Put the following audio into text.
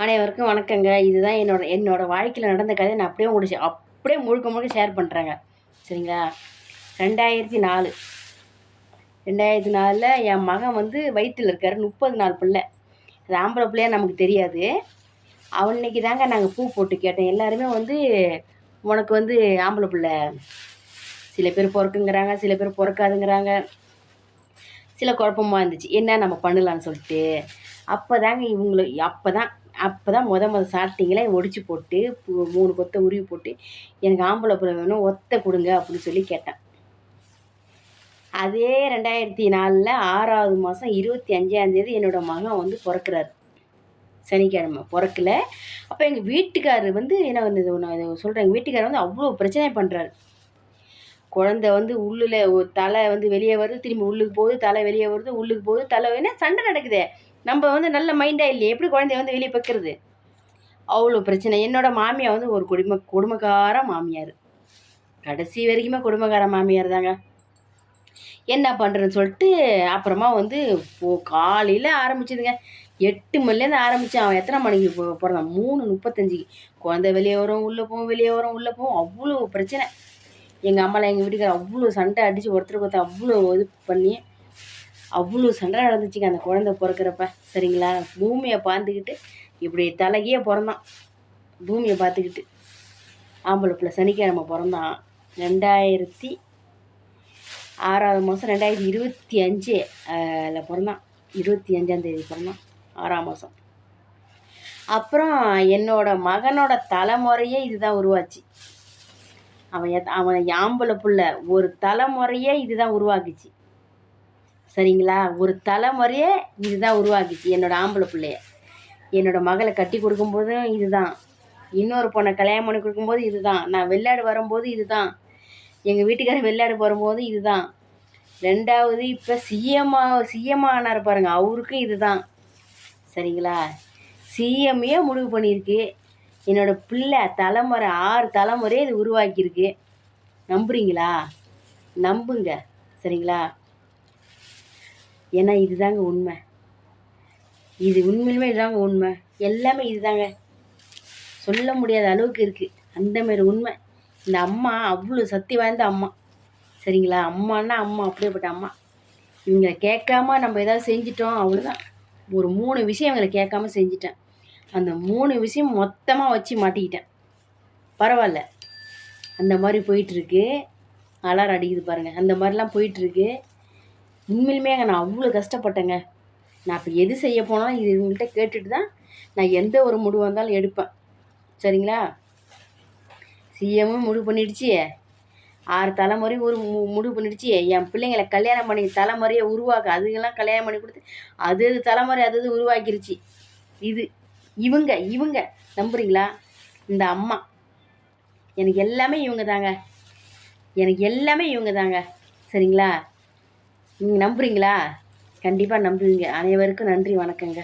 அனைவருக்கும் வணக்கங்க. இதுதான் என்னோட வாழ்க்கையில் நடந்த கதையை நான் அப்படியே முழுக்க முழுக்க ஷேர் பண்ணுறேங்க. சரிங்களா? 2004 2004 என் மகன் வந்து வயிற்றில் இருக்கார். 30 நாள் பிள்ளை. அது ஆம்பளை பிள்ளையா நமக்கு தெரியாது. அவன்னைக்கு தாங்க நாங்கள் பூ போட்டு கேட்டோம். எல்லாருமே வந்து உனக்கு வந்து ஆம்பளை பிள்ளை, சில பேர் பிறக்குங்கிறாங்க, சில பேர் பிறக்காதுங்கிறாங்க. சில குழப்பமாக இருந்துச்சு, என்ன நம்ம பண்ணலான்னு சொல்லிட்டு. அப்போ தாங்க அப்போ தான் ஸ்டார்டிங்கில் ஒடிச்சு போட்டு 3 கொத்தை உருவி போட்டு எனக்கு ஆம்பளை பிள்ளை வேணும், ஒத்தை கொடுங்க அப்படின்னு சொல்லி கேட்டேன். அதே 2004 6வது மாதம் 25ஆம் தேதி என்னோடய மகன் வந்து பிறக்கிறார். சனிக்கிழமை பிறக்கல. அப்போ எங்கள் வீட்டுக்காரர் வந்து என்ன வந்து நான் சொல்கிறேன், எங்கள் வீட்டுக்காரர் வந்து அவ்வளோ பிரச்சனை பண்ணுறாரு. குழந்தை வந்து உள்ளுல தலை வந்து வெளியே வருது, திரும்பி உள்ளுக்கு போகுது, தலை வெளியே வருது, உள்ளுக்கு போகுது, தலை என்ன சண்டை நடக்குது. நம்ம வந்து நல்ல மைண்டாக இல்லையே, எப்படி குழந்தைய வந்து வெளியே வைக்கிறது? அவ்வளோ பிரச்சனை. என்னோட மாமியார் வந்து ஒரு கொடுமைக்கார மாமியார். கடைசி வரைக்குமே கொடுமைக்கார மாமியார் தாங்க. என்ன பண்ணுறேன்னு சொல்லிட்டு அப்புறமா வந்து காலையில் ஆரம்பிச்சதுங்க. 8 மணிலேருந்து ஆரம்பித்தேன். அவன் எத்தனை மணிக்கு பிறந்தான்? 3:35. குழந்தை வெளியே வரும், உள்ளே போகும், வெளியே வரும், உள்ளே போகும். அவ்வளோ பிரச்சனை. எங்கள் அம்மாலாம் எங்கள் வீட்டுக்கார அவ்வளோ சண்டை அடித்து ஒருத்தருக்கு ஒருத்தர் அவ்வளோ இது பண்ணி அவ்வளோ சண்டை நடந்துச்சுங்க அந்த குழந்தை பிறக்கிறப்ப. சரிங்களா? பூமியை பார்த்துக்கிட்டு இப்படி தலைகே பிறந்தான். பூமியை பார்த்துக்கிட்டு ஆம்பளை பிள்ளை சனிக்கிழமை பிறந்தான். 6வது மாதம் 2025 பிறந்தான். 25ஆம் தேதி பிறந்தான், 6ஆம் மாதம். அப்புறம் என்னோட மகனோட தலைமுறையே இதுதான் உருவாச்சு. அவன் ஆம்பளை பிள்ளை ஒரு தலைமுறையே இதுதான் உருவாக்குச்சு. சரிங்களா? ஒரு தலைமுறையே இதுதான் உருவாக்குச்சு. என்னோட ஆம்பளை பிள்ளைய என்னோட மகளை கட்டி கொடுக்கும்போதும் இதுதான், இன்னொரு பொண்ணை கல்யாணம் பண்ணி கொடுக்கும்போது இதுதான், நான் வெள்ளாடு வரும்போது இதுதான், எங்கள் வீட்டுக்காரர் வெள்ளாடு வரும்போது இதுதான், 2வது இப்போ சிஎம் ஆனார் பாருங்க, அவருக்கும் இதுதான். சரிங்களா? சிஎம்ஏ முடிவு பண்ணியிருக்கு. என்னோடய பிள்ளை தலைமுறை 6 தலைமுறையே இது உருவாக்கியிருக்கு. நம்புறீங்களா? நம்புங்க. சரிங்களா? ஏன்னா இதுதாங்க உண்மை. இது உண்மையிலுமே இதுதாங்க உண்மை. எல்லாமே இதுதாங்க, சொல்ல முடியாத அளவுக்கு இருக்குது. அந்தமாரி உண்மை. இந்த அம்மா அவ்வளோ சக்தி வாய்ந்த அம்மா. சரிங்களா? அம்மானா அம்மா, அப்படியேப்பட்ட அம்மா. இவங்களை கேட்காம நம்ம ஏதாவது செஞ்சிட்டோம், அவ்வளோதான். ஒரு 3 விஷயம் இவங்களை கேட்காம செஞ்சிட்டேன். அந்த 3 விஷயம் மொத்தமாக வச்சு மாட்டிக்கிட்டேன். பரவாயில்ல, அந்த மாதிரி போயிட்டுருக்கு. அலாரம் அடிக்குது பாருங்கள். அந்த மாதிரிலாம் போயிட்டுருக்கு. உண்மையிலுமே நான் அவ்வளோ கஷ்டப்பட்டேங்க. நான் இப்போ எது செய்ய போனாலும் இது இவங்கள்ட்ட கேட்டுட்டு தான் நான் எந்த ஒரு முடிவு வந்தாலும் எடுப்பேன். சரிங்களா? சிஎம்மும் முடிவு பண்ணிடுச்சு, 6 தலைமுறை முடிவு பண்ணிடுச்சு. என் பிள்ளைங்களை கல்யாணம் பண்ணி தலைமுறையை அதுங்கெல்லாம் கல்யாணம் பண்ணி கொடுத்து அது தலைமுறை அது உருவாக்கிருச்சு. இவங்க நம்புறீங்களா? இந்த அம்மா எனக்கு எல்லாமே இவங்க தாங்க. சரிங்களா? நீங்கள் நம்புறீங்களா? கண்டிப்பாக நம்புவீங்க. அனைவருக்கும் நன்றி, வணக்கங்க.